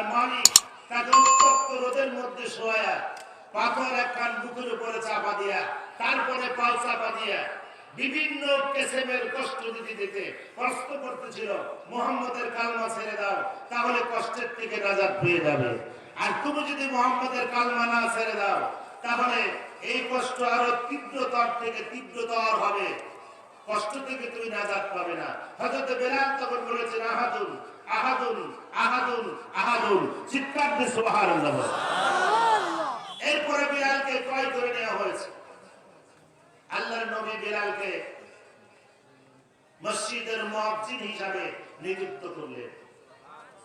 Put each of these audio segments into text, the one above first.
তার মালিক তাকে উত্তপ্ত রোদের মধ্যে শোয়া পাথর একখান বুকের উপরে চাপা দিয়া তারপরে পাও চাপা দিয়া বিভিন্ন কেসেমের কষ্ট দিতে কষ্ট করতেছিল মুহাম্মদের কালমা ছেড়ে দাও তাহলে কষ্টের থেকে নাজাত পেয়ে যাবে। আর তুমি যদি মুহাম্মদের কালমা না ছেড়ে দাও তাহলে এই কষ্ট আরো তীব্রতর থেকে তীব্রতর হবে, কষ্ট থেকে তুমি নাজাত পাবে না। হযরত বেলাল তখন বলেছেন আহাদুন আহাদুন আহাদুন আহাদুন, চিৎকার দিয়ে সুবহানাল্লাহ। এরপরে বেলালকে ক্রয় করে নেওয়া হয়েছে। আল্লাহর নবী বেলালকে মসজিদের মুয়াজ্জিন হিসাবে নিযুক্ত করলেন,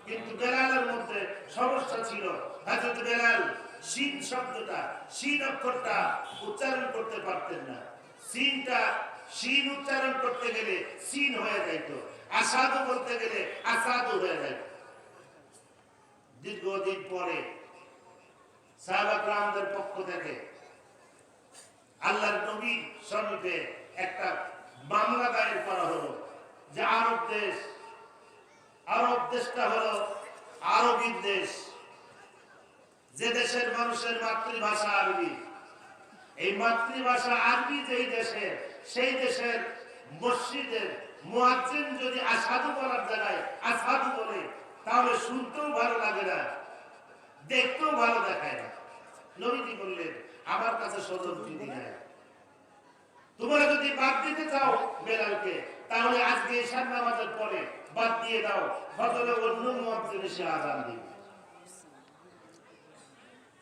কিন্তু বেলালের মধ্যে সমস্যা ছিল। হযরত বেলাল শিন শব্দটা, শিন অক্ষরটা উচ্চারণ করতে পারতেন না। শিন উচ্চারণ করতে গেলে সিন হয়ে যাইত, আসাদু বলতে গেলে আসাদু হয়ে যাইত। দীর্ঘদিন পরে সাহাবা کرامদের পক্ষ থেকে আল্লাহর নবীর সমীপে একটা মামলা দায়ের করা হলো যে আরব দেশটা হলো আরবী দেশ, যে দেশের মানুষের মাতৃভাষা আরবি। এই মাতৃভাষা আরবি যেই দেশের, সেই দেশের মসজিদের মুয়াজ্জিন যদি আসাদু বলার জায়গায় আসাদু বলে তাহলে শুনতেও ভালো লাগে না, দেখতেও ভালো দেখায় না। নবীজি বললেন আমার কাছে সদুক্তি নাই, তোমরা যদি বাদ দিতে চাও বেলালকে তাহলে আজকে ঈশার নামাজের পরে বাদ দিয়ে দাও, ফজরে অন্য মুয়াজ্জিন এসে আযান দিবে।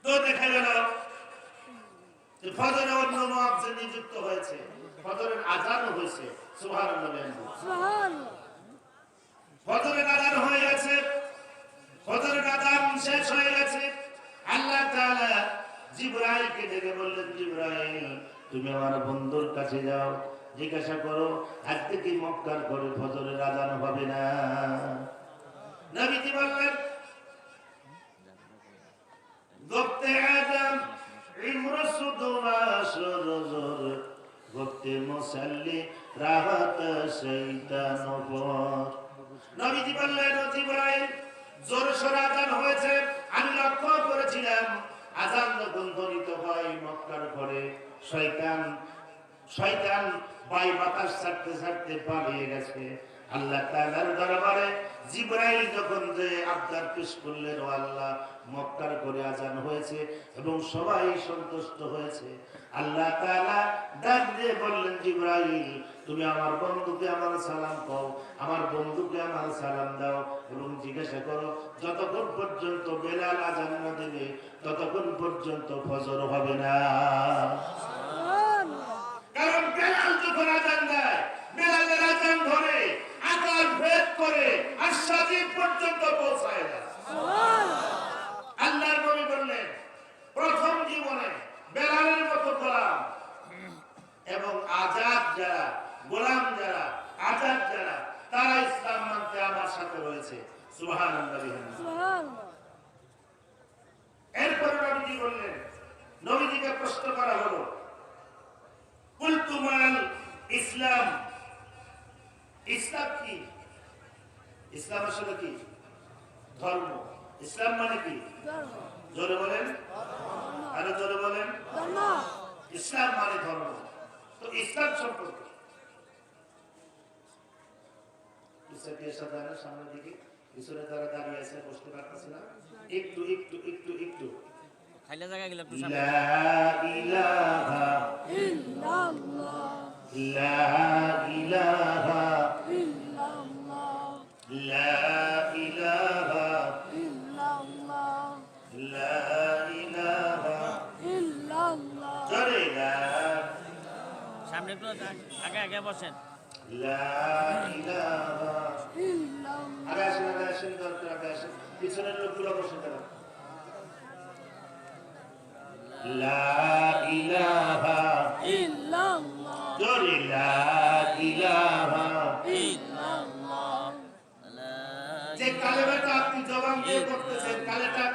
তো দেখা গেল যে ফজরে অন্য মুয়াজ্জিন নিযুক্ত হয়েছে, ফজরের আযানও হয়েছে। সুবহানাল্লাহ, সুবহানাল্লাহ। ফজরের আযান হয়ে গেছে, ফজরের আযান শেষ হয়ে গেছে। আল্লাহ তাআলা জিবরাইলকে ডেকে বললেন, জিবরাইল তুমি আমার বন্ধুর কাছে যাও, জিজ্ঞাসা করো আজকে কি মক্কার ঘরে ফজরের আযান হবে না? নবীজি বললেন গপ্তে আযান ইমরসুদুমা সুরজুর গপ্তে মুসাল্লি রাহাত শয়তান পর। নবীজি বললেন জিবরাইল জোরে সোরে আযান হয়েছে, আমি লক্ষ্য করেছিলাম আযান যখন ধ্বনিত হয় মক্কার ঘরে শয়তান বাই বাতাস ছাড়তে ছাড়তে পালিয়ে গেছে। আল্লাহ তাআলার দরবারে জিবরাইল যখন যে আবদার পেশ করলেন, ও আল্লাহ মক্কার ঘরে আযান হয়েছে এবং সবাই সন্তুষ্ট হয়েছে। আল্লাহ তাআলা ডাক দিয়ে বললেন, জিবরাইল তুমি আমার বন্ধুকে আমার সালাম দাও, আমার বন্ধুকে আমার সালাম দাও এবং জিজ্ঞাসা করো যতক্ষণ পর্যন্ত বেলাল আযান না দেবে ততক্ষণ পর্যন্ত ফজর হবে না। কারণ বেলাল যখন আযান দেয়, বেলালের আযান ধরে আকাশ ভেদ করে আশাদী পর্যন্ত পৌঁছায় যায়। আল্লাহর নবী বললেন প্রথম জীবনে বেলালের মতো গোলাম এবং আজাদ যারা, গোলাম যারা, আজাদ যারা, তারা ইসলাম মানতে আমার সাথে রয়েছে। সুবহানাল্লাহ, সুবহানাল্লাহ। এরপর নবীজি বললেন, নবীজিকে প্রশ্ন করা হলো কুলতু মাল ইসলাম, ইসলাম কি? ইসলাম আসলে কি? ধর্ম। ইসলাম মানে কি? জোরে বলেন, আরো জোরে বলেন। ইসলাম মানে ধর্ম। তো ইসলাম সম্পর্কে সামনের দিকে পিছনে যারা দাঁড়িয়ে আছে বসতে পারতেছে না, একটু একটু একটু একটু খাইলা জায়গা গেলে একটু সামনে। লা ইলাহা ইল্লাল্লাহ, লা ইলাহা ইল্লাল্লাহ, লা ইলাহা ইল্লাল্লাহ, লা ইলাহা ইল্লাল্লাহ। জোরে লা, সামনে একটু আগে আগে বসেন। লা ইলাহা ইল্লাল্লাহ। আগে আসেন, আগে আসেন, দরকার আগে আসেন, পিছনের লোকগুলো বসে থাকুন। লা ইলাহা ইল্লাল্লাহ, জোরে লা ইলাহা ইল্লাল্লাহ। যে কালেমাটা আপনি জবান দিয়ে করতেছেন,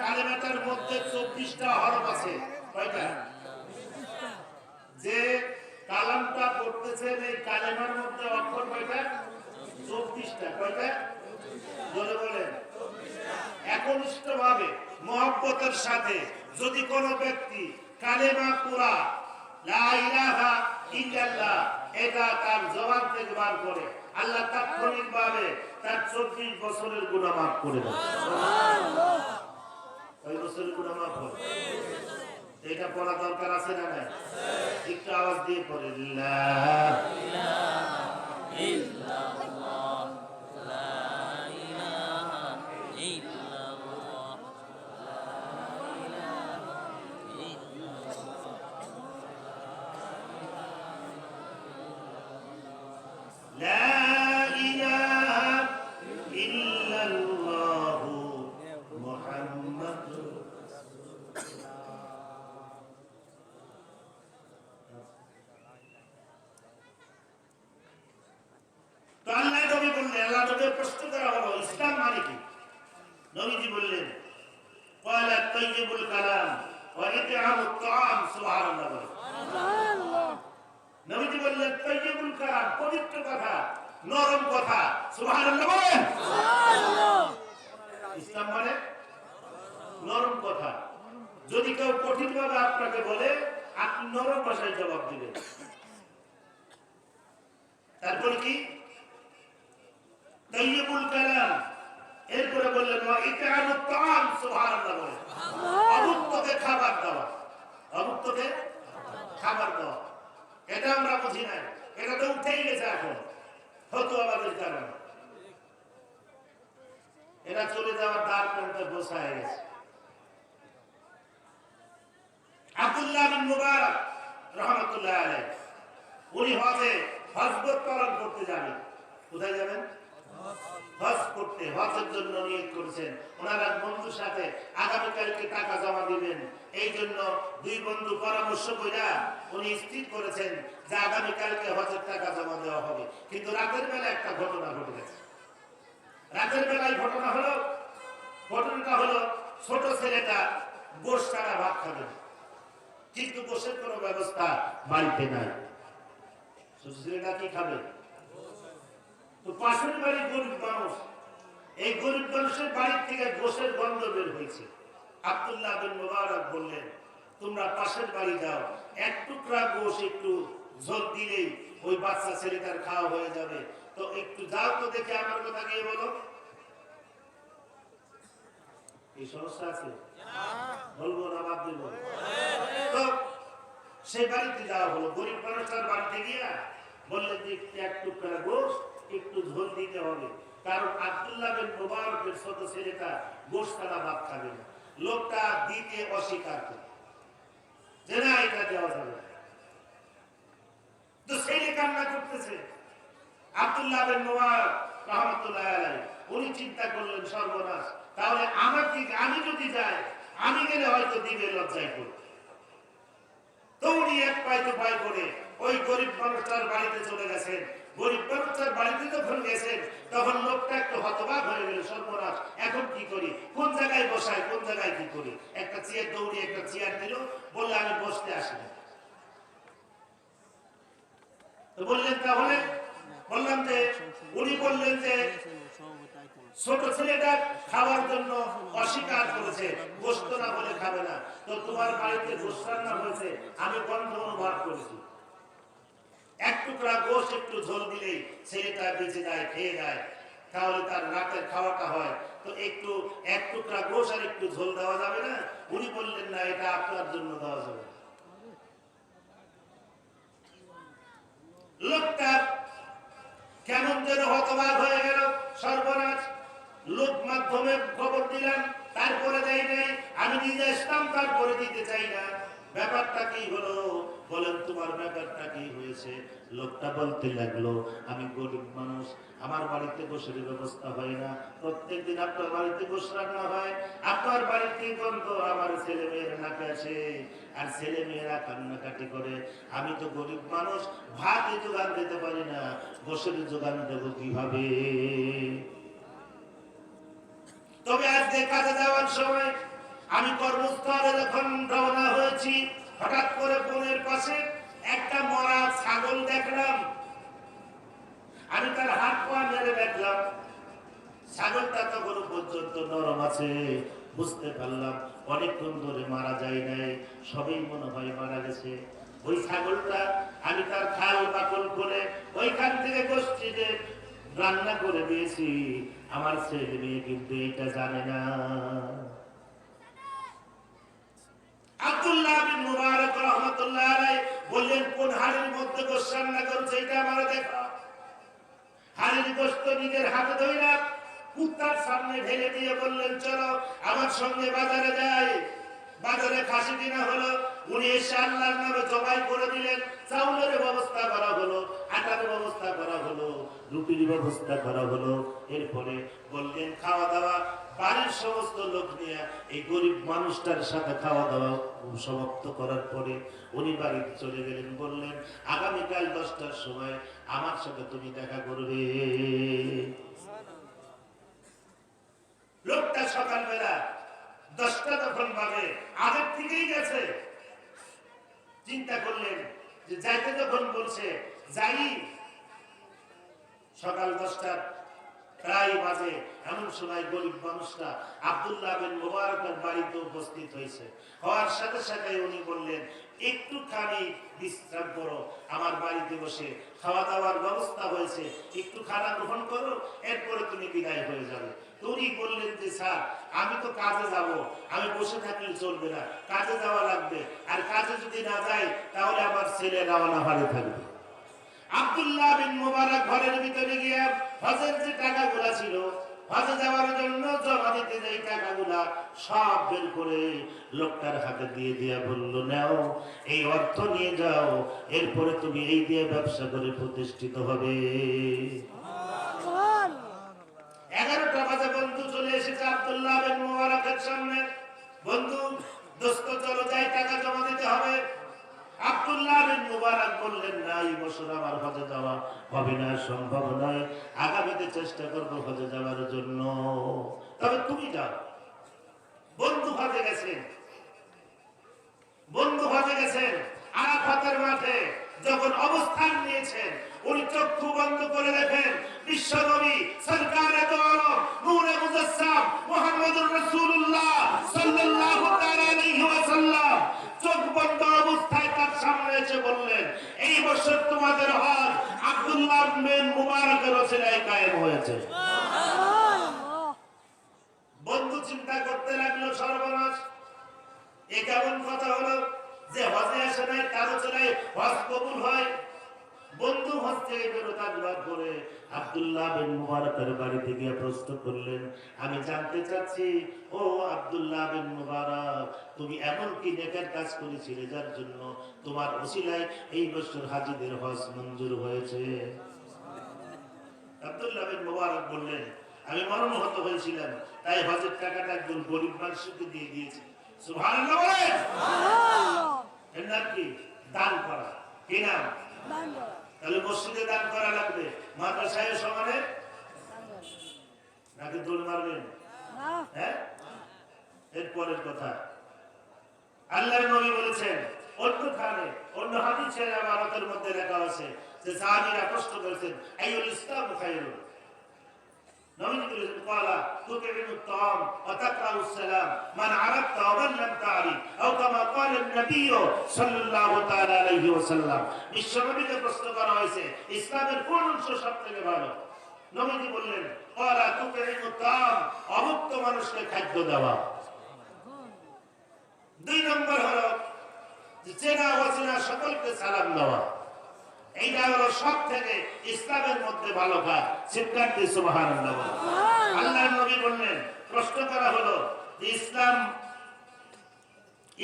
কালেমাটার মধ্যে 24টা হরফ আছে। কয়টা? যে কালামটা পড়তেছেন এই কালেমার মধ্যে অক্ষর কয়টা? 24টা। কয়টা? জোরে বলেন। একনিষ্ঠভাবে হবে মহব্বতের সাথে। যদি কোনো ব্যক্তি কালেমা পুরা লা ইলাহা ইল্লাল্লাহ এটা তার জবান থেকে বার করে, আল্লাহ তাৎক্ষণিকভাবে তার 24 বছরের গুনাহ মাফ করে দেন। সুবহানাল্লাহ। ওই বছরের গুনাহ মাফ করে। এটা পড়া দরকার আছে না নাই? একটু আওয়াজ দিয়ে পড়ে লা ইলাহা ইল্লাল্লাহ লা ইলাহা ইল্লাল্লাহ লা ইলাহা ইল্লাল্লাহ মুহাম্মাদুর তো আল্লাহ নবী বললেন, আল্লাহ নবীর প্রশ্ন করা হলো ইসলাম মানে কি? নবীজি বললেন ক্বালা তাইয়িবুল কালাম ওয়া ইতআমুত তাআম। সুবহানাল্লাহ। সুবহানাল্লাহ। নবীজি বললেন তাইয়িবুল কালাম পবিত্র কথা, নরম কথা। সুবহানাল্লাহ বলেন। সুবহানাল্লাহ। ইসলাম মানে নরম কথা। যদি কেউ কঠিন ভাবে আপনাকে বলে, আপনি নরম ভাষায় জবাব দিবেন। তারপর কি? তাইয়িবুল কালাম। এরপরে বললেন ওয়া ইতআমুত তাআম। সুবহানাল্লাহ বলেন। অভুক্তকে খাবার দেওয়া, অভুক্তকে খাবার দেওয়া। এটা আমরা বুঝি না, এটা তো উঠেই গেছে এখন ফতোয়াবাদের কারণে। এটা চলে যাওয়ার দ্বার প্রান্তে বসায় গেছে। আব্দুল্লাহ বিন মুবারক রাহমাতুল্লাহ আলাইহি উনি হজ পালন করতে যাবেন। কোথায় যাবেন? হজ করতে, হজের জন্য নিয়ত করেছেন। ওনার এক বন্ধুর সাথে আগামীকালকে টাকা জমা দিবেন। এই জন্য দুই বন্ধু পরামর্শ কইরা উনি স্থির করেছেন যে আগামীকালকে হজের টাকা জমা দেওয়া হবে। কিন্তু রাতের বেলা একটা ঘটনা ঘটে গেছে। রাতের বেলায় ঘটনাটা হলো ছোট ছেলেটা গোশ ছাড়া ভাত খাবে, কিন্তু গোশের কোনো ব্যবস্থা বাড়িতে নাই। ছোট ছেলেটা কি খাবে? তো পাশের বাড়ির গরিব মানুষ, এই গরিব মানুষের বাড়ির থেকে গোশের গন্ধ বের হয়েছে। আব্দুল্লাহ বিন মুবারক বললেন তোমরা পাশের বাড়ি যাও, এক টুকরা গোশ একটু ঝোল দিলেই ওই বাচ্চা ছেলেটার খাওয়া হয়ে যাবে। তো একটু যাও তো দেখে, আমার কথা গিয়ে বলো। এই সমস্যা আছে? বলবো না বাদ দেবো? তো সেই বাড়িতে যাওয়া হলো। গরিব মানুষটার বাড়িতে গিয়া বললেন যে এক টুকরা গোশ একটু ঝোল দিতে হবে, কারণ আব্দুল্লাহ বিন মুবারকের ছোট ছেলেটা গোশ ছাড়া ভাত খাবে না। লোকটা দিতে অস্বীকার করে যে না, এটা দেওয়া যাবে না। তো ছেলে কান্না করতেছে। আব্দুল্লাহ বিন মুবারক রাহমাতুল্লাহ আলাইহি উনি চিন্তা করলেন সর্বনাশ, তাহলে আমি যদি যাই, আমি গেলে হয়তো দিবে লজ্জায় করে। তো উনি এক পায় তো পায় করে ওই গরিব মানুষটার বাড়িতে চলে গেছেন। গরিব মানুষটার বাড়িতে যখন গেছেন, তখন লোকটা একটু হতবাক হয়ে গেল, সর্বনাশ এখন কি করি, কোন জায়গায় বসাই, কোন জায়গায় কি করি। একটা চেয়ার দৌড়িয়ে একটা চেয়ার দিল, বললে আমি বসতে আসি না। তো বললেন তাহলে, বললাম যে উনি বললেন যে ছোট ছেলেটা খাওয়ার জন্য অস্বীকার করেছে, গোশত না বলে খাবে না। তো তোমার বাড়িতে গোশত রান্না হয়েছে, আমি গন্ধ অনুভব করেছি। এক টুকরা গোশ একটু ঝোল দিলেই ছেলেটা বেঁচে যায়, খেয়ে যায়, তাহলে তার রাতের খাওয়াটা হয়। তো একটু এক টুকরা গোশ আর একটু ঝোল দেওয়া যাবে না? উনি বললেন না, এটা আপনার জন্য দেওয়া যাবে। লোকটা কেমন যেন হতবাক হয়ে গেল, সর্বনাশ। লোক মাধ্যমে খবর দিলাম, তারপরে দেয় নাই, আমি নিজে আসলাম, তারপরে দিতে চাই না। ব্যাপারটা কি হলো বলেন, তোমার ব্যাপারটা কি হয়েছে? লোকটা বলতে লাগলো, আমি গরিব মানুষ, আমার বাড়িতে গোশের ব্যবস্থা হয় না। প্রত্যেকদিন আপনার বাড়িতে গোশ রান্না হয়, আপনার বাড়িতে গন্ধ আমার ছেলে মেয়ের নাকে আসে, আর ছেলে মেয়েরা কান্নাকাটি করে। আমি তো গরিব মানুষ, ভাতই জোগান দিতে পারি না, গোশের জোগান দেবো কিভাবে? তবে আজকে কাজে যাওয়ার সময় আমি কর্মস্থলে যখন রওনা হয়েছি, হঠাৎ করে বনের পাশে একটা মরা ছাগল দেখলাম। আমি তার হাত পা মেরে দেখলাম, ছাগলটা তখন পর্যন্ত নরম আছে, বুঝতে পারলাম অনেকক্ষণ ধরে মারা যায় নাই, সবই মনে হয় মারা গেছে। ওই ছাগলটা আমি তার খাল বাকল করে ওইখান থেকে গোষ্ঠীতে রান্না করে দিয়েছি। আমার ছেলে মেয়ে কিন্তু এটা জানে না। আব্দুল্লাহ বিন মুবারক রাহমাতুল্লাহ আলাইহি বললেন, কোন হাড়ির মধ্যে গোশত রান্না করছে এটা আমারে দেখাও। হাড়ির গোশত নিজের হাতে ধরে কুত্তার সামনে ঢেলে দিয়ে বললেন, চলো আমার সঙ্গে বাজারে যাই। বাজারে খাসি কিনা হলো, উনি এসে আল্লাহর নামে জবাই করে দিলেন। চাউলের ব্যবস্থা করা হলো, আটার ব্যবস্থা করা হলো, রুটির ব্যবস্থা করা হলো। এরপরে বললেন খাওয়া দাওয়া। বাড়ির সমস্ত লোক নিয়ে এই গরিব মানুষটার সাথে খাওয়া দাওয়া সমাপ্ত করার পরে উনি বাড়িতে চলে গেলেন। বললেন, আগামীকাল 10টার সময় আমার সাথে তুমি দেখা করবে। লোকটা সকালবেলা 10টা যখন বাজে আগের থেকেই গেছে। চিন্তা করলেন যে যাইতে যখন বলছে যাই। সকাল 10টা প্রায় বাজে, এমন সময় গরিব মানুষটা আব্দুল্লাহ বিন মুবারকের বাড়িতে উপস্থিত হয়েছে। হওয়ার সাথে সাথে উনি বললেন, একটুখানি বিশ্রাম করো, আমার বাড়িতে বসে খাওয়া দাওয়ার ব্যবস্থা হয়েছে, একটু খানা গ্রহণ করো, এরপরে তুমি বিদায় হয়ে যাবে। উনি বললেন যে স্যার, আমি তো কাজে যাব, আমি বসে থাকলে চলবে না, কাজে যাওয়া লাগবে, আর কাজে যদি না যাই তাহলে আমার ছেলে রওনা হয়ে থাকবে। আব্দুল্লাহ বিন মুবারক ঘরের ভিতরে গিয়ে হজের যে টাকাগুলা ছিল, হজে যাওয়ার জন্য জমা দিতে যাই টাকাগুলা সব বের করে লোকটার হাতে দিয়ে দিয়া বলল, নাও এই অর্থ নিয়ে যাও, এরপরে তুমি এই দিয়ে ব্যবসা করে প্রতিষ্ঠিত হবে। 11টা বাজে বন্ধু চলে এসেছে আব্দুল্লাহ বিন মুবারকের সামনে। বন্ধু, দোস্ত চলো যাই, টাকা জমা দিতে হবে। আব্দুল্লাহ বিন মুবারক বললেন, না এই বছর আমার হজে যাওয়া হবে না, সম্ভব নয়, আগামীতে চেষ্টা করবো হজে যাওয়ার জন্য, তবে তুমি যাও। বন্ধু হজে গেছেন, বন্ধু হজে গেছেন। আরাফাতের মাঠে যখন অবস্থান নিয়েছেন, উনি চক্ষু বন্ধ করে দেখেন বিশ্বনবী সরকারে দো আলম নূরে মুজাসসাম মুহাম্মদুর রাসূলুল্লাহ সাল্লাল্লাহু তাআলা আলাইহি ওয়াসাল্লাম চোখ বন্ধ অবস্থায় তার সামনে এসে বললেন, এই বছর তোমাদের হজ আব্দুল্লাহ বিন মুবারকের ওসিলায় কায়েম হয়েছে। বন্ধু চিন্তা করতে লাগলো, সর্বনাশ, এ কেমন কথা হলো যে হজে আসে নাই তার ওসিলায় হজ কবুল হয়। বন্ধু হজ থেকে বেরোতে আগ্রহ করে আব্দুল্লাহ বিন মুবারকের বাড়িতে গিয়ে প্রশ্ন করলেন, আমি জানতে চাচ্ছি, ও আব্দুল্লাহ বিন মুবারক, তুমি এমন কি নেকের কাজ করেছিলে যার জন্য তোমার ওসিলায় এই বছর হাজীদের হজ মঞ্জুর হয়েছে? আব্দুল্লাহ বিন মুবারক বললেন, আমি মর্মাহত হয়েছিলাম, তাই হজের টাকাটা একজন গরিব মানুষকে দিয়ে দিয়েছি। সুবহানাল্লাহ বলেন। এর নাম কি? দান করা। কি নাম? দান করা। তাহলে মসজিদে দান করা লাগবে, মাদ্রাসায় সমানে নাকি দৌড় মারবেন? হ্যাঁ, এরপরের কথা আল্লাহর নবী বলেছেন, অন্যখানে অন্য হাদিসের আমানতের মধ্যে লেখা আছে যে সাহাবীরা প্রশ্ন করেছেন, আইয়ুল ইসলাম খায়রুন। নবী বলেছেন, ক্বালা তুতিমু তাআম ওয়া তাকরাউস সালাম মান আরাফতা ওয়া মান লাম তা'রিফ আও কামা ক্বালা নবী সাল্লাল্লাহু তাআলা আলাইহি ওয়াসাল্লাম। বিশ্বনবীকে প্রশ্ন করা হয়েছে, ইসলামের কোন অংশ সবথেকে ভালো? নবী বললেন, ক্বালা তুতিমু তাআম, অভুক্ত মানুষকে খাদ্য দেওয়া। 2 নম্বর হলো চেনা অচেনা সকলকে সালাম দেওয়া। এইটা হলো সব থেকে ইসলামের মধ্যে ভালো কাজ। চিৎকার দিয়ে সুবহানাল্লাহ। আল্লাহর নবী বললেন, প্রশ্ন করা হলো যে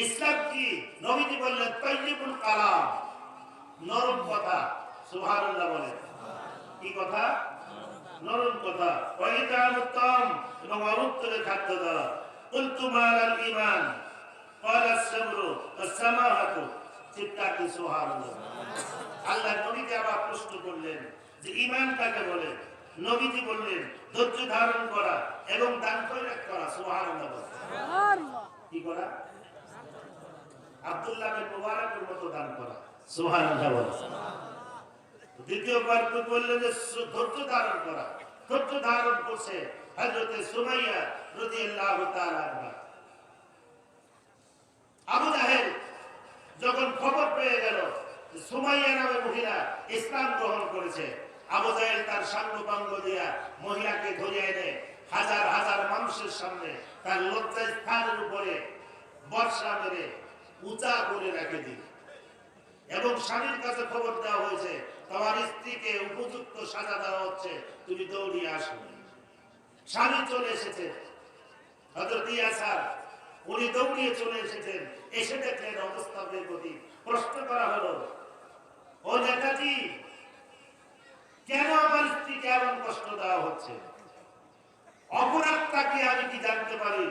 ইসলাম কি? নবীজি বললেন, তাইয়িবুল কালাম, নরম কথা। সুবহানাল্লাহ বলেন। কি কথা? নরম কথা। ওয়া ইতামুত তাম, এবং অভুক্তকে খাদ্য দেওয়া। কুলতু মালাল ঈমান ক্বালা আস-সাবরু ওয়াস-সামাহাতু। চিৎকার দিয়ে সুবহানাল্লাহ। আল্লাহ নবীকে আবার প্রশ্ন করলেন যে ঈমান কাকে বলে? নবীজি বললেন, ধৈর্য ধারণ করা এবং দান খয়রাত করা। সুবহানাল্লাহ। সুবহানাল্লাহ। কি করা? আব্দুল্লাহ বিন মুবারকের মতো দান করা। সুবহানাল্লাহ। দ্বিতীয়বার বললেন যে ধৈর্য ধারণ করা। ধৈর্য ধারণ করছে হযরতে সুমাইয়া রাদিয়াল্লাহু তাআলা আনহা। আবু জাহেল যখন খবর পেয়ে গেল সুমাইয়া নামে মহিলা ইসলাম গ্রহণ করেছে, আবু জাহেল তার সাঙ্গপাঙ্গ দিয়া মহিলাকে ধরিয়ে এনে হাজার হাজার মানুষের সামনে তার লজ্জা স্থানের উপরে বর্ষা মেরে উঁচা করে রেখে দিল। এবং স্বামীর কাছে খবর দেওয়া হয়েছে তোমার স্ত্রীকে উপযুক্ত সাজা দেওয়া হচ্ছে, তুমি দৌড়িয়ে আসো। স্বামী চলে এসেছে, হযরত ইয়াসার উনি দৌড়িয়ে চলে এসেছেন, এসে দেখলেন অবস্থা বেগতি। প্রশ্ন করা হলো, ও নেতাজি, কেন আমার স্ত্রীকে এমন কষ্ট দেওয়া হচ্ছে? অপরাধটা কি আমি কি জানতে পারি?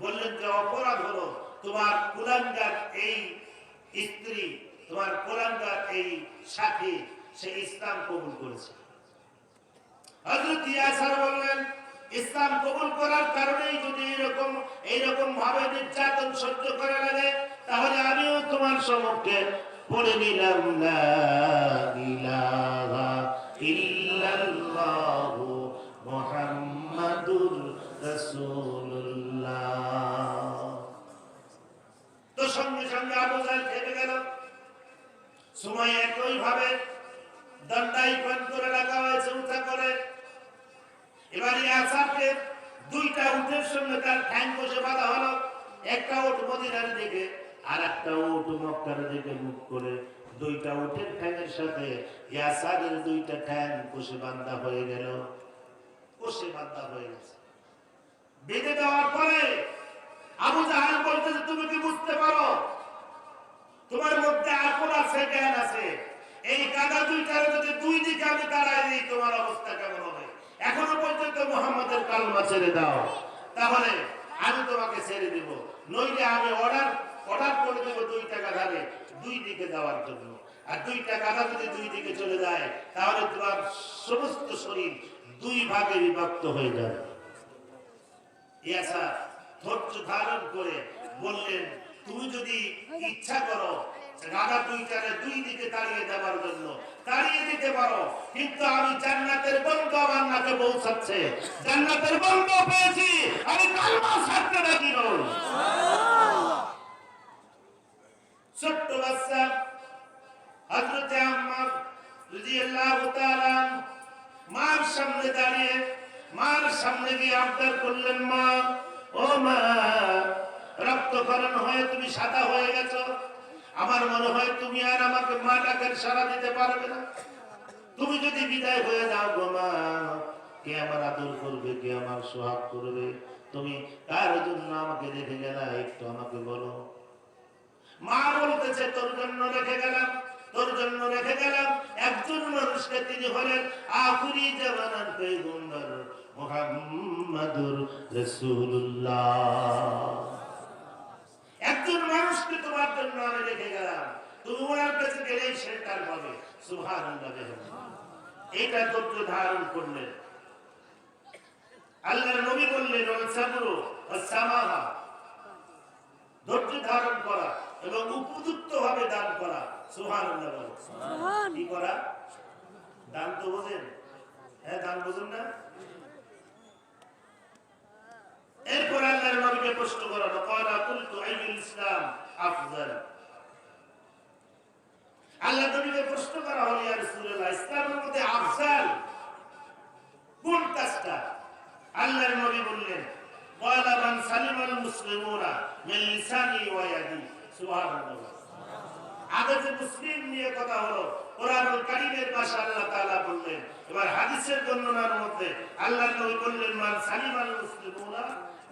বললেন যে অপরাধ হলো তোমার কুলাঙ্গার এই স্ত্রী, তোমার কুলাঙ্গার এই সাথী, সে ইসলাম কবুল করেছে। হযরত ইয়াসার বললেন, ইসলাম কবুল করার কারণেই যদি এইরকম ভাবে নির্যাতন সহ্য করা লাগে, তাহলে আমিও তোমার সম্মুখে পড়ে নিলাম লা ইলাহা ইল্লাল্লাহু মুহাম্মাদুর রাসূলুল্লাহ। তো সঙ্গে সঙ্গে আবু জাহেল খেপে গেল। সময় একই ভাবে দণ্ডায়মান করে রাখা হয়েছে উঠা করে। এবারে ইয়াসারকে দুইটা উটের সঙ্গে তার ঠ্যাং কষে বাঁধা হলো। একটা উট মদিনার দিকে আর একটা উট মক্কার দিকে মুখ করে। দুইটা উটের ঠ্যাংয়ের সাথে ইয়াসারের দুইটা ঠ্যাং কষে বাঁধা হয়ে গেল। কষে বাঁধা হয়ে গেছে। বেঁধে দেওয়ার পরে আবু জাহেল বলতেছে, তুমি কি বুঝতে পারো তোমার মধ্যে আকল আছে, জ্ঞান আছে? এই গাদা দুইটার যদি দুই দিকে আমি দাঁড়াই দিই, তোমার অবস্থা কেমন হবে? এখনো পর্যন্ত মুহাম্মাদের কালমা ছেড়ে দাও, তাহলে আমি তোমাকে ছেড়ে দেব। নইলে আমি অর্ডার করে দেবো দুইটা গাধারে দুই দিকে যাওয়ার জন্য। আর দুইটা গাধা যদি দুই দিকে চলে যায়, তাহলে তোমার সমস্ত শরীর দুই ভাগে বিভক্ত হয়ে যাবে। ইয়াসার ধৈর্য ধারণ করে বললেন, তুমি যদি ইচ্ছা করো গাধা দুইটারে দুই দিকে তাড়িয়ে দেওয়ার জন্য, তাড়িয়ে দিতে পারো, কিন্তু আমি জান্নাতের গন্ধ আমার নাকে পৌঁছাচ্ছে, জান্নাতের গন্ধ পেয়েছি, আমি কালমা ছাড়তে রাজি নই। ছোট্ট বাচ্চা হযরত আম্মার রাদিয়াল্লাহু তাআলা মার সামনে দাঁড়িয়ে মার সামনে গিয়ে আবদার করলেন, মা, ও মা, রক্তক্ষরণ হয়ে তুমি সাদা হয়ে গেছো, আমার মনে হয় তুমি আর আমাকে মা ডাকের সাড়া দিতে পারবে না। তুমি যদি বিদায় হয়ে যাও গো মা, কে আমার আদর করবে, কে আমার সোহাগ করবে? তুমি কার জন্য আমাকে রেখে গেলা, একটু আমাকে বলো। মা বলতেছে, তোর জন্য রেখে গেলাম, তোর জন্য রেখে গেলাম একজন মানুষকে, তিনি হলেন আখিরি জামানার পয়গম্বর মুহাম্মাদুর রাসূলুল্লাহ। একজন মানুষকে তোমার জন্য আমি রেখে গেলাম, তুমি ওনার কাছে গেলেই শেল্টার পাবে। সুবহানাল্লাহ। এটা ধৈর্য ধারণ করলেন। আল্লাহর নবী বললেন, ওয়াল সাবরু ওয়াস সামাহা, ধৈর্য ধারণ করা এবং উপযুক্ত ভাবে দান করা। সুবহানাল্লাহ। কি করা? দান তো বোঝেন? হ্যাঁ, দান বোঝেন না? এরপর আল্লাহর নবীকে প্রশ্ন করা হলো, ক্বালা কুলতু আইয়ুল ইসলাম আফযাল। আল্লাহর নবীকে প্রশ্ন করা হলো, ইয়া রাসূলুল্লাহ, ইসলামের মধ্যে আফযাল কোন কাজটা? আল্লাহর নবী বললেন, ক্বালা মান সালিমাল মুসলিমুনা মিন লিসানি ওয়া ইয়াদি। সুবহানাল্লাহ। আগে যে মুসলিম নিয়ে কথা হলো, কোরআনুল কারীমের ভাষা আল্লাহ তাআলা বললেন। এবার হাদিসের বর্ণনার মধ্যে আল্লাহর নবী বললেন, মান সালিমাল মুসলিমুনা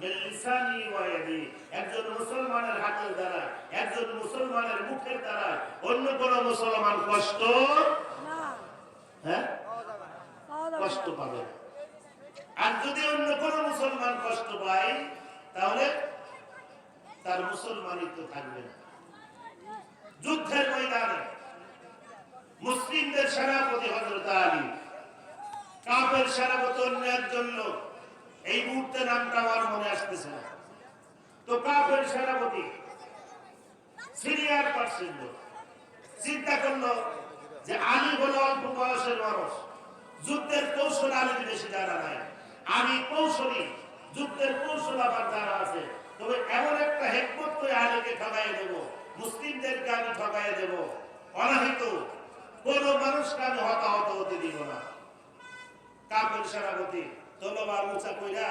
মিন লিসানি ওয়া ইয়াদি। একজন মুসলমানের হাতের দ্বারা, একজন মুসলমানের মুখের দ্বারা অন্য কোন মুসলমান কষ্ট কষ্ট পাবে। আর যদি অন্য কোন মুসলমান কষ্ট পায়, তাহলে তার মুসলমানিত্ব থাকবে না। যুদ্ধের ময়দানে মুসলিমদের সেনাপতি হযরত আলী, কাফের সেনাপতি অন্য একজন লোক, এই মুহূর্তে নামটা আমার মনে আসতেছে না। তো কাফের সেনাপতি সিরিয়ার পার্সেন লোক চিন্তা করলো যে আলী হলো অল্প বয়সের মানুষ, যুদ্ধের কৌশল আলীর বেশি জানা নাই, আমি কৌশলী, যুদ্ধের কৌশল আমার জানা আছে, তবে এমন একটা হিকমত করে আলীকে ঠকাই দেব, মুসলিমদেরকে আমি ঠকাই দেব, অনাহিত কোন মানুষকে আমি হতাহত হতে দিব না। কাফের সেনাপতি তলোয়ার উঁচা কইরা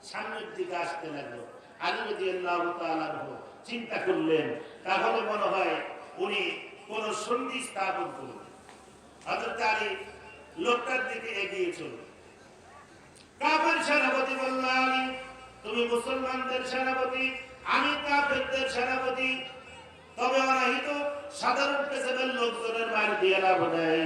সামনের দিকে আসতে লাগলো। আলী রাদিয়াল্লাহু তাআলা আনহু চিন্তা করলেন তাহলে মনে হয় উনি কোন সন্ধি স্থাপন করবেন। হযরত আলী লোকটার দিকে এগিয়ে চলল। কাফের সেনাপতি বলল, আলী তুমি মুসলমানদের সেনাপতি, আমি কাফেরদের সেনাপতি, তবে অনাহিত সাধারণ পেশাদার লোকজনের মার দিয়ে লাভ নাই,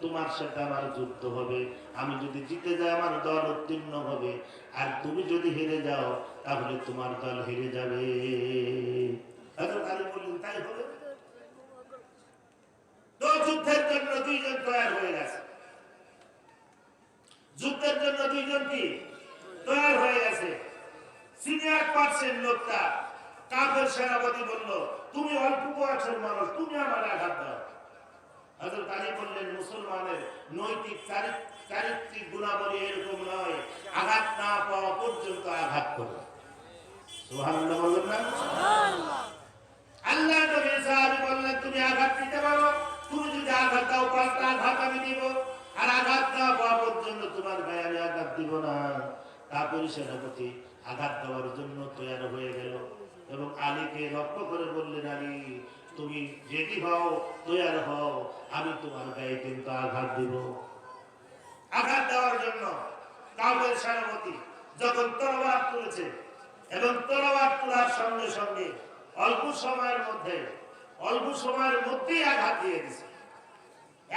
তোমার সাথে আমার যুদ্ধ হবে, আমি যদি জিতে যাই আমার দল উত্তীর্ণ হবে, আর তুমি যদি হেরে যাও তাহলে তোমার দল হেরে যাবে। হযরত আলী বললেন তাই হবে। তো যুদ্ধের জন্য দুইজন তৈরি হয়ে গেছে, যুদ্ধের জন্য দুইজন কি তৈরি হয়ে গেছে। সিনিয়র পার্সেন্ট লোকটা কাফের সেনাপতি বলল, তুমি অল্প বয়সের মানুষ, তুমি আমার আঘাত দাও। হযরত আলী বললেন, মুসলমানের নৈতিক চারিত্রিক গুণাবলী এরকম নয়, আঘাত না পাওয়া পর্যন্ত আঘাত করো। সুবহানাল্লাহ বললেন না? সুবহানাল্লাহ। আল্লাহ নবী সাহাবী বললেন, তুমি আঘাত দিতে পারো, তুমি যদি আঘাত দাও পাল্টা আঘাত আমি দিব, আর আঘাত না পাওয়া পর্যন্ত তোমার গায়ে আমি আঘাত দিব না। কাফের সেনাপতি আঘাত দেওয়ার জন্য তৈরি হয়ে গেল এবং আলীকে লক্ষ্য করে বললেন, আলী তুমি রেডি হও, তৈরি হও, আমি তোমার গায়ে কিন্তু আঘাত দিব। আঘাত দেওয়ার জন্য কাফের সেনাপতি যখন তরবার তুলেছে এবং তরবার তোলার সঙ্গে সঙ্গে অল্প সময়ের মধ্যেই আঘাত দিয়ে দিয়েছে।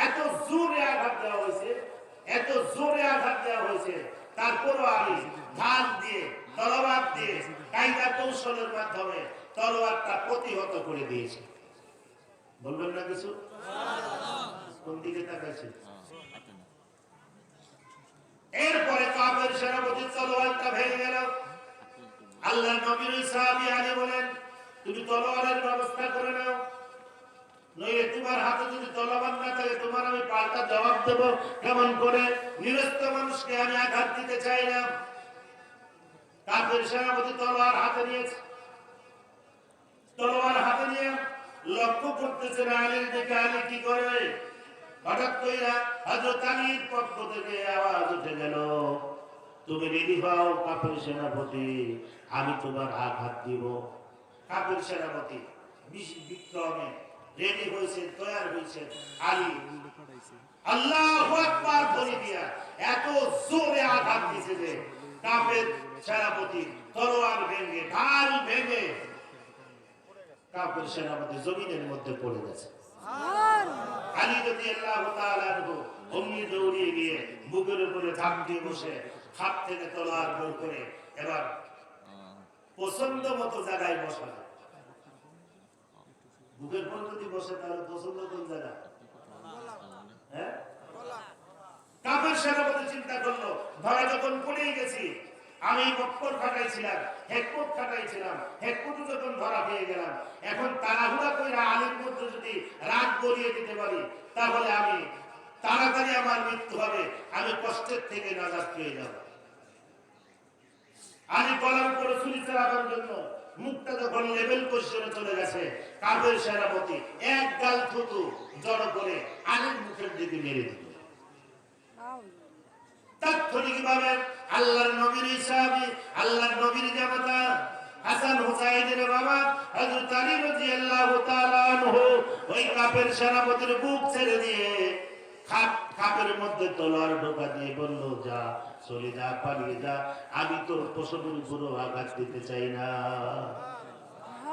এত জোরে আঘাত দেওয়া হয়েছে, এত জোরে আঘাত দেওয়া হয়েছে, তারপরও আলী ঢাল দিয়ে তরবার দিয়ে কায়দা কৌশলের মাধ্যমে তরবারটা প্রতিহত করে দিয়েছে। বলবেন না কিছু? কোন দিকে তাকাইছে? এরপরে কাফের সেনাপতির তলোয়ারটা ভেঙে গেল। আল্লাহর নবীর সাহাবী আলী বলেন, তুমি তলোয়ারের ব্যবস্থা করে নাও, নইলে তোমার হাতে যদি তলোয়ার না থাকে তোমার আমি পাল্টা জবাব দেব কেমন করে? নিরস্ত মানুষকে আমি আঘাত দিতে চাই না। কাফের সেনাপতি তলোয়ার হাতে নিয়েছে, তলোয়ার হাতে নিয়ে লক্ষ্য করতেছে আলীর দিকে। আলী কি করে? হঠাৎ কইরা হযরত আলীর পক্ষ থেকে আওয়াজ উঠে গেল, তুমি রেডি হও কাফের সেনাপতি, আমি তোমার আঘাত দিব। কাফের সেনাপতি বিক্রমে রেডি হয়েছে, তৈরি হয়েছে। আলী আল্লাহু আকবার বলে দিয়া এত জোরে আঘাত দিয়েছে যে কাফের সেনাপতি তলোয়ার ভেঙে, ঢাল ভেঙে কাফের সেনাপতি জমিনের মধ্যে পড়ে গেছে। আলী রাদিয়াল্লাহু তাআলা আনহু অমনি দৌড়িয়ে গিয়ে বুকের উপরে ঝাঁপ দিয়ে বসে হাত থেকে তলোয়ার বের করে এবার পছন্দ মতো জায়গায় বসালো। বুকের উপর যদি বসে তাহলে পছন্দ কোন জায়গা? হ্যাঁ, কাফের সেনাপতি চিন্তা করলো, ধরা যখন পড়েই গেছি, আমি বক্কর খাটাইছিলাম, হেকমত খাটাইছিলাম, হেকমতে যখন ধরা পেয়ে গেলাম, এখন তাড়াহুড়া করে আলীর মধ্যে যদি রাগ গড়িয়ে দিতে পারি তাহলে আমি তাড়াতাড়ি আমার মৃত্যু হবে, আমি কষ্টের থেকে নাজাত পেয়ে যাব। আলী গলার উপরে ছুরি চালাবার জন্য মুখটা যখন লেভেল পজিশনে চলে গেছে, কাফের সেনাপতি এক গাল থুতু জড়ো করে আলীর মুখের দিকে মেরে দিল। তাৎক্ষণিকভাবে আল্লাহর নবীর সাহাবী, আল্লাহর নবীর জামাতা হাসান হুসাইনের বাবা হযরত আলী রাদিয়াল্লাহু তাআলা আনহু ওই কাফের সেনাপতির বুক ছেড়ে দিয়ে খাপের মধ্যে তলোয়ার ঢোকা দিয়ে বলল, যা চলে যা, পালিয়ে যা, আমি তোর পশমের উপরও আঘাত দিতে চাই না।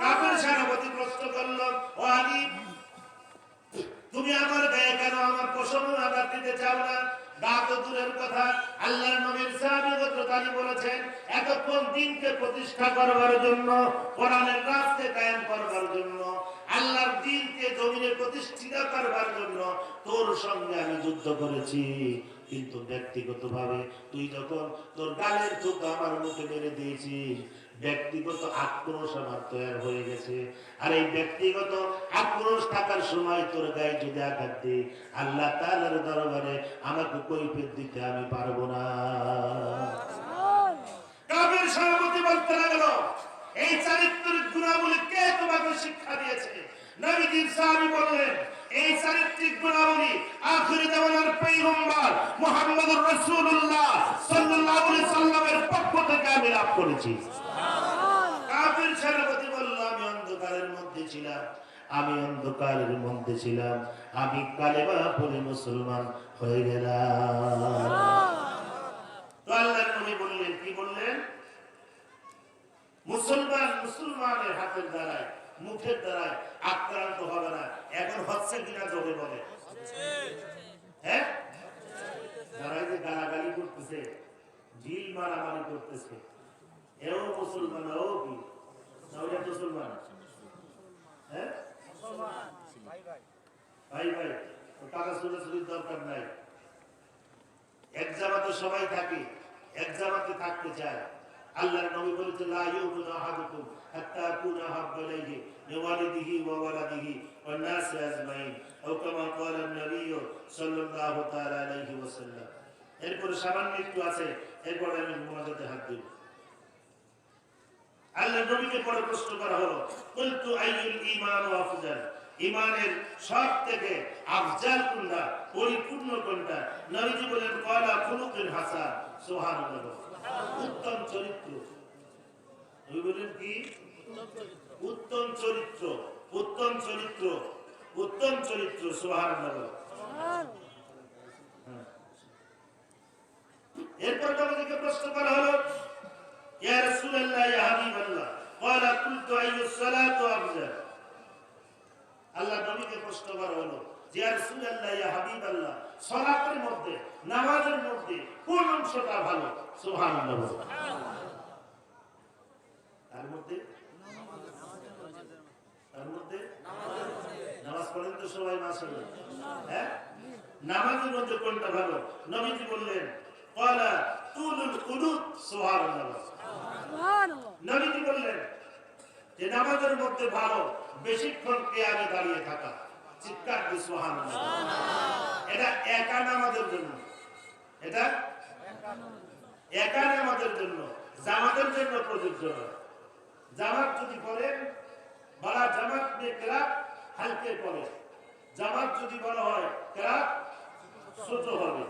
কাফের সেনাপতি প্রশ্ন করল, ও আলী তুমি আমার গায়ে কেন আমার পশমে আঘাত দিতে চাও না? গা তো দূরের কথা, আল্লাহর নবীর সাহাবী হযরত আলী বলেছেন, এতক্ষণ দিনকে প্রতিষ্ঠা করবার জন্য, কোরআনের রাস্তে কায়েম করবার জন্য, আল্লাহর দ্বীনকে জমিনে প্রতিষ্ঠিত করবার জন্য তোর সঙ্গে আমি যুদ্ধ করেছি, কিন্তু ব্যক্তিগতভাবে তুই যখন তোর গালের থুতু আমার মুখে মেরে দিয়েছিস, ব্যক্তিগত আক্রোশ আমার তৈরি হয়ে গেছে। আর এই ব্যক্তিগত আক্রোশ থাকার সময় তোর গায়ে যদি আঘাত দিই, আল্লাহ তাআলার দরবারে আমাকে কৈফিয়ত দিতে আমি পারবো না। কাফের সেনাপতি বলতে লাগলো, এই চারিত্রিক গুণাবলী কে তোমাকে শিক্ষা দিয়েছে? নবীজি সাহাবী বললেন, এই চারিত্রিক গুণাবলী আখির জামানার পয়গম্বর মুহাম্মদুর রাসূলুল্লাহ সাল্লাল্লাহু আলাইহি সাল্লামের পক্ষ থেকে আমি লাভ করেছি। কাফির সেনাপতি বলল, আমি অন্ধকারের মধ্যে ছিলাম, আমি কালেমা পড়ে মুসলমান হয়ে গেলাম। তো আল্লাহর নবী বললেন, কি বললেন? মুসলমানের হাতের দ্বারায়, মুখের দ্বারায় আক্রান্ত হবে না। এখন হচ্ছে কিনা জোরে বলে? হ্যাঁ, যারা যে গালাগালি করতেছে, ঢিল মারামারি করতেছে, এও মুসলমান, ও কি মুসলমান? হ্যাঁ ভাই ভাই, টাকা ছোটাছুটির দরকার নাই। এক জামাতে সবাই থাকে, এক জামাতে থাকতে চায়। আল্লাহর নবী বলেছেন, লা ইউমিনু আহাদুকুম হাত্তা আকুনা আহাব্বা ইলাইহি মিন ওয়ালিদিহি ওয়া ওয়ালাদিহি ওয়ান নাসি আজমাইন, আও কামা ক্বালা an-নবী সাল্লাল্লাহু তাআলা আলাইহি ওয়াসাল্লাম। এরপরে সামান্য একটু আছে, এরপরে আমি মুনাজাতে হাত দেব। আল্লাহর নবীকে পরে প্রশ্ন করা হলো, কুলতু আইয়ুল ঈমানু আফজাল, ঈমানের সবথেকে আফজাল কোনটা, পরিপূর্ণ কোনটা? নবীজি বলেন, ক্বালা খুলুকুল হাসান, সুবহানাল্লাহ, উত্তম চরিত্র। নবী বলেন কি? উত্তম চরিত্র, উত্তম চরিত্র, উত্তম চরিত্র, সুবহানাল্লাহ। এরপর নবীকে প্রশ্ন করা হলো, ইয়া রাসূলুল্লাহ, ইয়া হাবিবাল্লাহ, ক্বালা কুলতু আইয়ুস সালাতু আফজাল। আল্লাহ নবীকে প্রশ্ন করা হলো, ইয়া রাসূলুল্লাহ, ইয়া হাবিবাল্লাহ, সালাতের মধ্যে, নামাজের মধ্যে কোন অংশটা ভালো? সুবহানাল্লাহ। তার মধ্যে নামাজ পড়েন তো সবাই মাশাআল্লাহ। হ্যাঁ, নামাজের মধ্যে কোনটা ভালো? নবীজি বললেন, ক্বালা তুলুল কুনুত, সুবহানাল্লাহ। নবীজি বললেন যে নামাজের মধ্যে ভালো বেশিক্ষণ কিয়ামে দাঁড়িয়ে থাকা। চিৎকার দিয়ে সুবহানাল্লাহ। এটা একা নামাজের জন্য, এটা একা নামাজের জন্য, জামাতের জন্য প্রযোজ্য নয়। জামাত যদি করেন, বলা জামাত মে কিরাত হালকে পড়ে, জামাত যদি বলা হয় কিরাত ছোট হবে।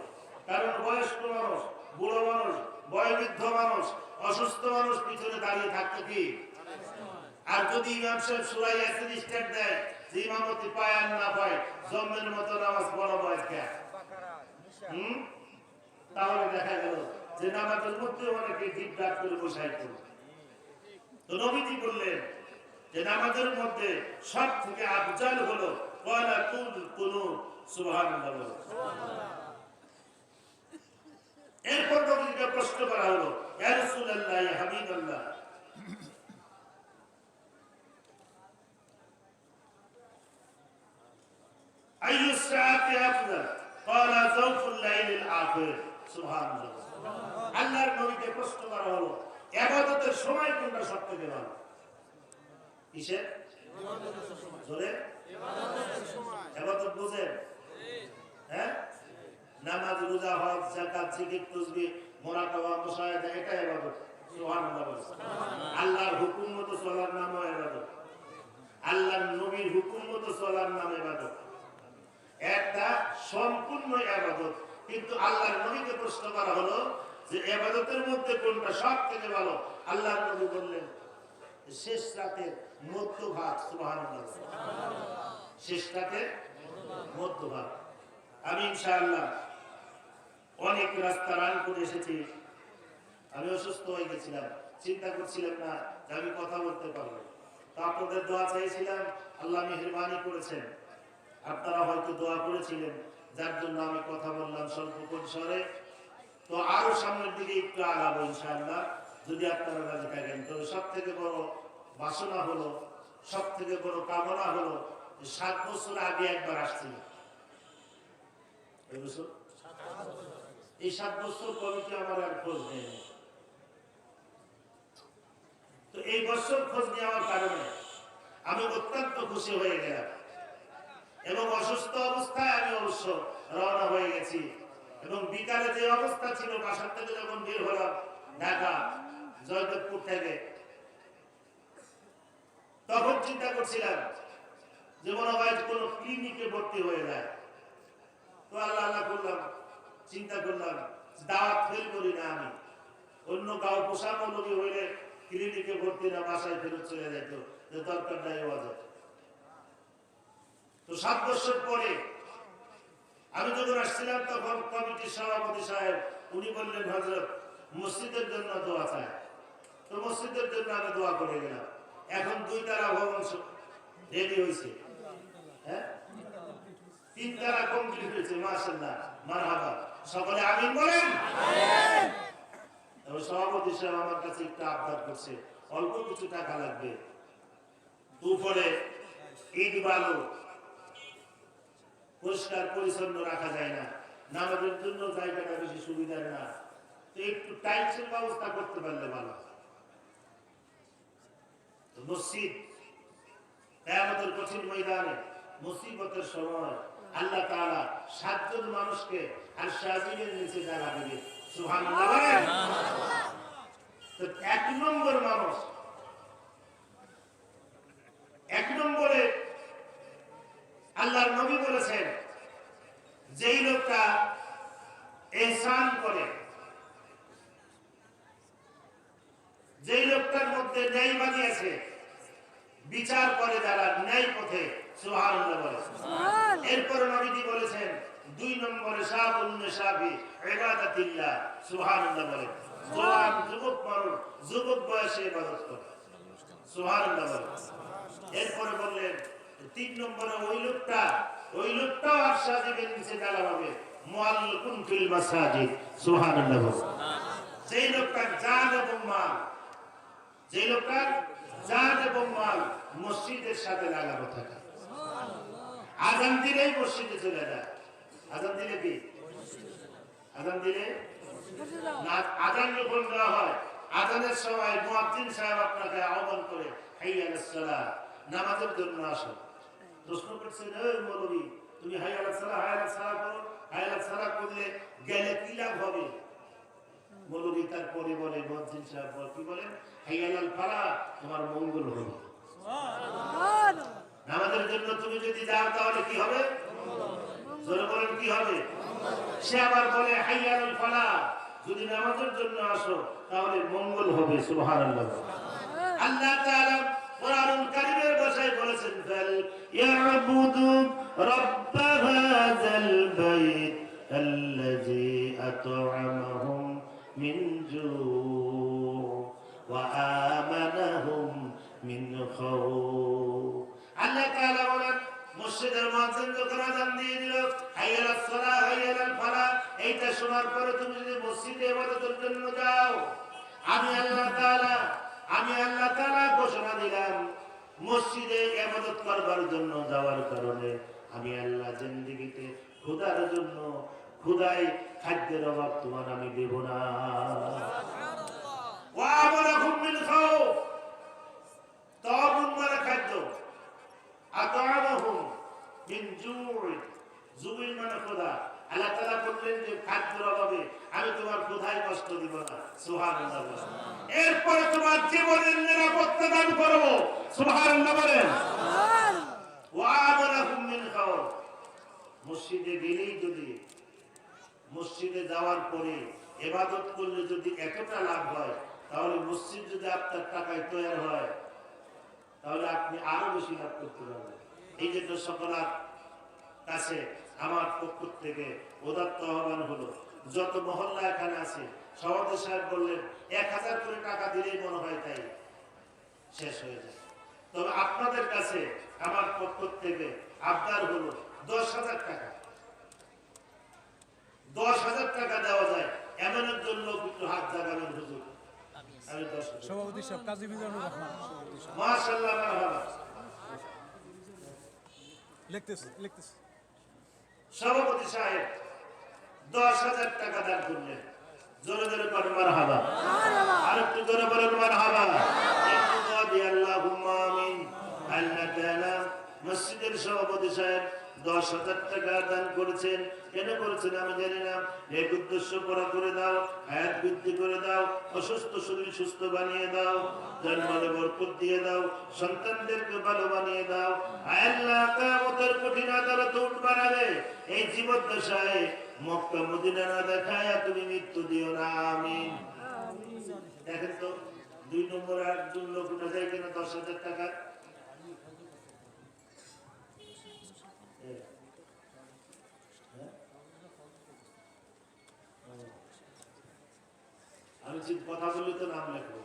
কারণ বয়স্ক মানুষ, বুড়ো মানুষ, বয়োবৃদ্ধ মানুষ, অসুস্থ মানুষ পিছনে দাঁড়িয়ে থাকতে কি। আর যদি ইমাম সাহেব সূরা ইয়াসিন স্টার্ট দেয়, যে ইমামতি পায় আর না পায়, জম্মের মতো নামাজ পড়াবো আজকে, তাহলে দেখা গেল যে নামাজের মধ্যে অনেকে জিদ ডাক করে বসাই করবে। তো নবীজি বললেন যে নামাজের মধ্যে সব থেকে আফজাল হলো ক্বালা তুলুল কুনুত, সুবহানাল্লাহ। এরপর নবীকে প্রশ্ন করা হলো, ইয়া রাসূলুল্লাহ, ইয়া হাবিবাল্লাহ, আইয়ুস সাআতি আফদাল? ক্বালা যাওফুল লাইলিল আখির, সুবহানাল্লাহ। আল্লাহর নবীকে প্রশ্ন করা হলো, ইবাদতের সময় কোনটা সবথেকে ভালো? কিসের? জোরে ইবাদত বুঝেন? হ্যাঁ, নামাজ, রোজা, হজ, যাকাত, জিকির, তাসবিহ, মুরাকাবা, মুশাহাদা, এটা ইবাদত। সুবহানাল্লাহ। আল্লাহর হুকুম মতো চলার নাম ইবাদত, আল্লাহর নবীর হুকুম মতো চলার নাম ইবাদত। একটা সম্পূর্ণ ইবাদত। কিন্তু আল্লাহর নবীকে প্রশ্ন করা হলো যে ইবাদতের মধ্যে কোনটা সবথেকে ভালো? আল্লাহর নবী বললেন, শেষ রাতের মধ্যভাগ। সুবহানাল্লাহ। শেষ রাতের মধ্যভাগ। আমি ইনশাআল্লাহ অনেক রাস্তা রান করে এসেছি। আমি অসুস্থ হয়ে গেছিলাম, চিন্তা করছিলাম না যে আমি কথা বলতে পারবো। তো আপনাদের দোয়া চাইছিলাম, আল্লাহ মেহেরবানি করেছেন। আপনারা হয়তো দোয়া করেছিলেন, যার জন্য আমি কথা বললাম স্বল্প পরিসরে। তো আরো সামনের দিকে একটু আগাবো ইনশাআল্লাহ, যদি আপনারা রাজি থাকেন। তো সব থেকে বড় বাসনা হলো, সব থেকে বড় কামনা হলো, 7 বছর আগে একবার আসছিল। এই 7 বছর কমিটি আমার আর খোঁজ নেই। তো এই বছর খোঁজ নেওয়ার কারণে আমি অত্যন্ত খুশি হয়ে গেলাম এবং অসুস্থ অবস্থায় আমি অবশ্য রওনা হয়ে গেছি। এবং বিকালে যে অবস্থা ছিল, বাসার থেকে যখন বের হলাম ঢাকা জয়দেবপুর থেকে, তখন চিন্তা করছিলাম যে মনে হয় কোনো ক্লিনিকে ভর্তি হয়ে যায়। তো আল্লাহ আল্লাহ করলাম, চিন্তা করলাম দাওয়াত ফেল করি না আমি। অন্য কাউ পোষা মৌলবী হইলে ক্লিনিকে ভর্তি না, বাসায় ফেরত চলে যেত, যে দরকার নাই ওয়াজের। তো 7 বছর পরে আমি যখন আসছিলাম তখন কমিটির সভাপতি সাহেব উনি বললেন, হযরত মসজিদের জন্য দোয়া চাই। তো মসজিদের জন্য আমি দোয়া করে গেলাম। এখন 2 তালা ভবন রেডি হয়েছে, হ্যাঁ 3 তালা কমপ্লিট হয়েছে, মাশাআল্লাহ মারহাবা, সকলে আমিন বলেন। এবং সভাপতি সাহেব আমার কাছে একটু আবদার করছে, অল্প কিছু টাকা লাগবে, উপরে ইট বালু পরিষ্কার পরিচ্ছন্ন রাখা যায় না, নামাজের জন্য জায়গাটা বেশি সুবিধার না, তো একটু টাইলসের ব্যবস্থা করতে পারলে ভালো। মসজিদ কিয়ামতের কঠিন ময়দানে মুসিবতের সময় আল্লাহ তাআলা 7 জন মানুষকে আর শাজিমের নিচে জায়গা দিবে, সুবহানাল্লাহ বলেন। তো 1 নম্বর মানুষ, 1 নম্বরে আল্লাহর নবী বলেছেন যেই লোকটা ইহসান করে, যেই লোকটার মধ্যে ন্যায়বাদী আছে, বিচার করে যারা ন্যায় পথে, সুবহানাল্লাহ বলে। এরপর নবীজি বলেছেন 2 নম্বরে শাবুন নিসাবি ইবাদাতিল্লাহ, সুবহানাল্লাহ বলে। জওয়ান যুবক মানুষ যুবক বয়সে ইবাদত করে, সুবহানাল্লাহ বলে। এরপরে বললেন 3 নম্বরে ওই লোকটা আরশাদের নিচে জায়গা পাবে, মুআল্লিকুন ফিল মাসাজিদ, সুবহানাল্লাহ বলে। যেই লোকটা জান এবং মাল, যেই লোকটা জান এবং মাল মসজিদের সাথে লাগানো থাকে, আযান দিলেই মসজিদে চলে যায়। আযান দিলে কি? আযান দিলে না, আযান যখন দেওয়া হয় আযানের সময় মুয়াজ্জিন সাহেব আপনাকে আহ্বান করে, হাইয়া আলাস সালাহ, নামাজের জন্য আসো। প্রশ্ন করছেন, এই মৌলভী তুমি হাইয়া আলাস সালাহ করো, হাইয়া আলাস সালাহ করলে গেলে কি লাভ হবে? মৌলভী তারপরে বলে, মুয়াজ্জিন সাহেব কি বলেন, হাইয়া আলাল ফালাহ, তোমার মঙ্গল হবে। নামাজের জন্য তুমি যদি যাও তাহলে কি হবে? জোরে বলেন কি হবে? সে আবার বলে হাইয়া আলাল ফালাহ, যদি নামাজের জন্য আসো তাহলে মঙ্গল হবে, সুবহানাল্লাহ। আল্লাহ তাআলা কোরআনুল কারীমের ভাষায় বলেছেন, ফাল ইয়াবুদু রাব্ব হাযাল বাইত আল্লাযী আত'আমাহুম মিন জু' ওয়া আমানাহুম মিন খাউফ। আল্লাহ তাআলা বলেন, মসজিদের মুয়াজ্জিন যখন আযান দিয়ে দিল, হাইয়া আলাস সালাহ হাইয়া আলাল ফালাহ, এইটা শোনার পরে তুমি যদি মসজিদে ইবাদতের জন্য যাও, আমি আল্লাহ তাআলা ঘোষণা দিলাম, মসজিদে ইবাদত করবার জন্য যাওয়ার কারণে আমি আল্লাহ জিন্দেগিতে খোদার জন্য খোদাই খাদ্যের অভাব তোমার আমি দেব না। ওয়া আমানাকুম মিন খাউফ, তাগুন মানে খাদ্য, আতা'আমাহুম মিন জু', জু'ইন মানে খোদা। আল্লাহ তাআলা বললেন যে খাদ্যের অভাবে আমি তোমার খোদায় কষ্ট দিব না, সুবহানাল্লাহ। এরপরে তোমার জীবনের নিরাপত্তা দান করব, সুবহানাল্লাহ বলেন। ওয়া আমানাকুম মিন খাউফ, মসজিদে গেলেই যদি, মসজিদে যাওয়ার পরে ইবাদত করলে যদি এতটা লাভ হয়, তাহলে মসজিদ যদি আপনার টাকায় তৈরি হয় তাহলে আপনি আরো বেশি লাভ করতে পারবেন। এই জন্য সকলের কাছে আমার পক্ষ থেকে উদাত্ত আহ্বান হলো, যত মহল্লা এখানে আছে সভাপতি সাহেব বললেন 1000 করে টাকা দিলেই মনে হয় তাই শেষ হয়ে যায়। তবে আপনাদের কাছে আমার পক্ষ থেকে আবদার হলো 10,000 টাকা, 10,000 টাকা দেওয়া যায় এমন একজন লোক একটু হাত জাগাবেন হুজুর। আমি 10,000 সভাপতি সাহেব কাজী মিজানুর রহমান, মাশাআল্লাহ মারহাবা। লিখতেছে সভাপতি সাহেব 10,000 টাকা দান করলেন। জোরে জোরে বলেন মারহাবা, আর একটু জোরে বলেন মারহাবা। একটু দোয়া দিই, আল্লাহুম্মা আমিন। আল্লাহ তাআলা মসজিদের সভাপতি সাহেব 10,000 টাকা দান করেছেন। কেন করেছেন আমি জানি না। এক উদ্দেশ্য পড়া করে দাও, হায়াত বৃদ্ধি করে দাও, অসুস্থ শরীর সুস্থ বানিয়ে দাও, জন্মে বরকত দিয়ে দাও, সন্তানদেরকে ভালো বানিয়ে দাও। আয় আল্লাহ, কিয়ামতের কঠিন আদালতে উঠবার আগে এই জীবদ্দশায় মক্কা মদিনা না দেখায় তুমি মৃত্যু দিও না, আমিন। দেখেন তো 2 নম্বর একজন লোক উঠে যায় কিনা 10,000 টাকা। আমি কথা বললে তো নাম লেখবো।